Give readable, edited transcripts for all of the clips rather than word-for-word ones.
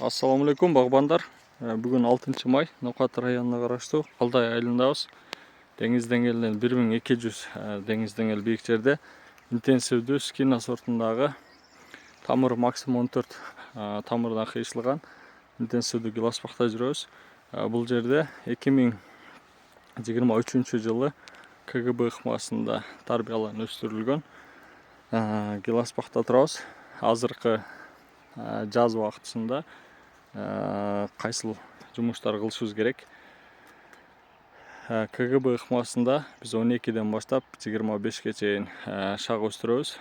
Assalamu алейкум бағбандар. Бүгін 6 май Ноқат районына қарашты Қалдай айылындабыз. Деңіз деңгейінен 1200 деңіз деңгейл биік жерде интенсивді скина сортындағы тамыр максимум 14 тамырдан қиысылған интенсивді гиласпақта жүрөбүз. Бұл жерде 2023 жылы КГБ ыкмасында тарбияланып өстүрүлгөн гиласпақта турабыз. Азыркы жаз вакытында кайсыл жумуштар кылышыбыз керек. КГБ ыкмасында биз 12ден баштап 25ге чейин шаг өстүрөбүз.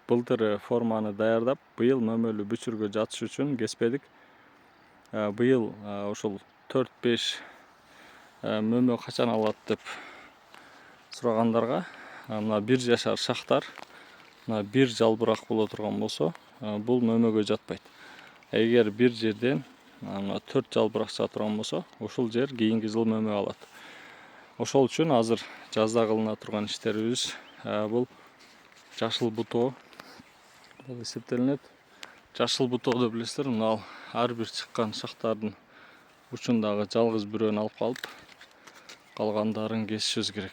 Былтыр форманы даярдап, быйыл мөмөлүү бүчүргө жатыш үчүн кеспедик. Быйыл ошол 4-5 мөмө качан алат деп сурагандарга мына 1 жашар шактар мына 1 жалбырак боло турган болсо, бул мөмөгө жатпайт. Эгер 1 жерден 4 жалбырак чыга турган болсо, ошол жер кийинки жыл мөмө алат. Ошол үчүн азыр жазда кылына турган иштерибиз бул жашыл бутоо болуп эсептелинет. Жашыл бутоодо билесиздер, мына ар бир чыккан шактардын учундагы жалгыз бирөөнү алып калып, калгандарын кесишибиз керек.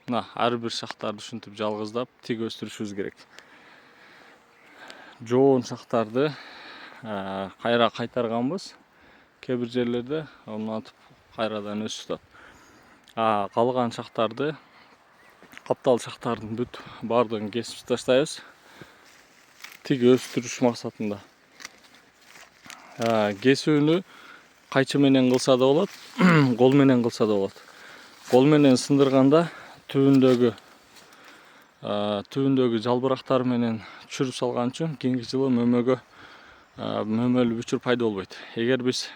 Мына ар бир шактарды ушинтип жалгыздап тик өстүрүшүбүз керек. Жоон шактарды кайра кайтарганбыз. Кээ бир жерлерде мынтип кайрадан өсүп атат. Калган шактарды, каптал шактардын бүт бардыгын кесип таштайбыз. Тик өстүрүш максатында. Кесүүнү кайчы менен кылса да болот, кол менен кылса да болот. Кол менен сындырганда түбүндөгү жалбырактар менен түшүрүп салган үчүн кийинки жылы мөмөлүү бүчүр пайда болбойт. Эгер биз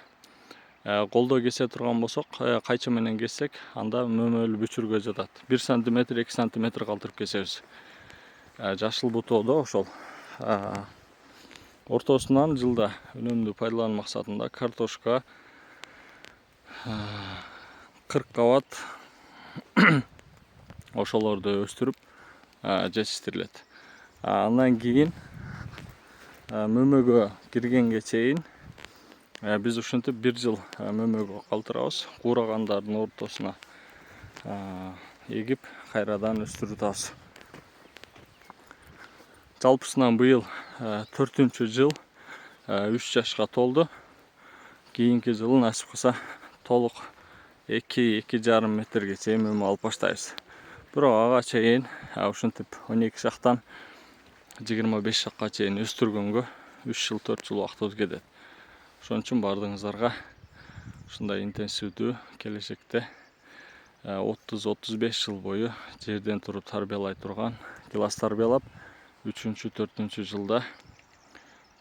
колдо кесе турган болсок, кайчы менен кессек, анда мөмөлүү бүчүргө жатат. 1 см, 2 см калтырып кесебиз. Жашыл бутоодо ошол ортосунан жылда өнүмдү пайдалануу максатында картошка, 40 кабат ошолорду өстүрүп жетиштирилет. Андан кийин мөмөгө киргенге чейин биз ушинтип 1 жыл мөмөгө калтырабыз. Куурагандардын ортосуна эгип кайрадан өстүрүп. Жалпысынан быйыл 4-жыл 3 жашка толду. Кийинки жылы насип кылса толук 2-2,5 метрге чейин мөмө алып баштайбыз. Бирок ага чейин ушинтип 12 шактан 25 шакка чейин өстүргөнгө 3 жыл 4 жыл убакыт кетет. Ошон үчүн бардыгыңыздарга ушундай интенсивдүү келечекте 30-35 жыл бою жерден туруп тарбиялай турган гилас тарбиялап 3-4 жылда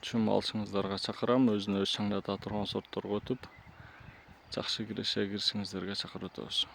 чүм алышыңыздарга чакырам. Өзүнө өз чаңдата турган сортторго өтүп, жакшы киреше киришиңиздерге чакырып өтөбүз.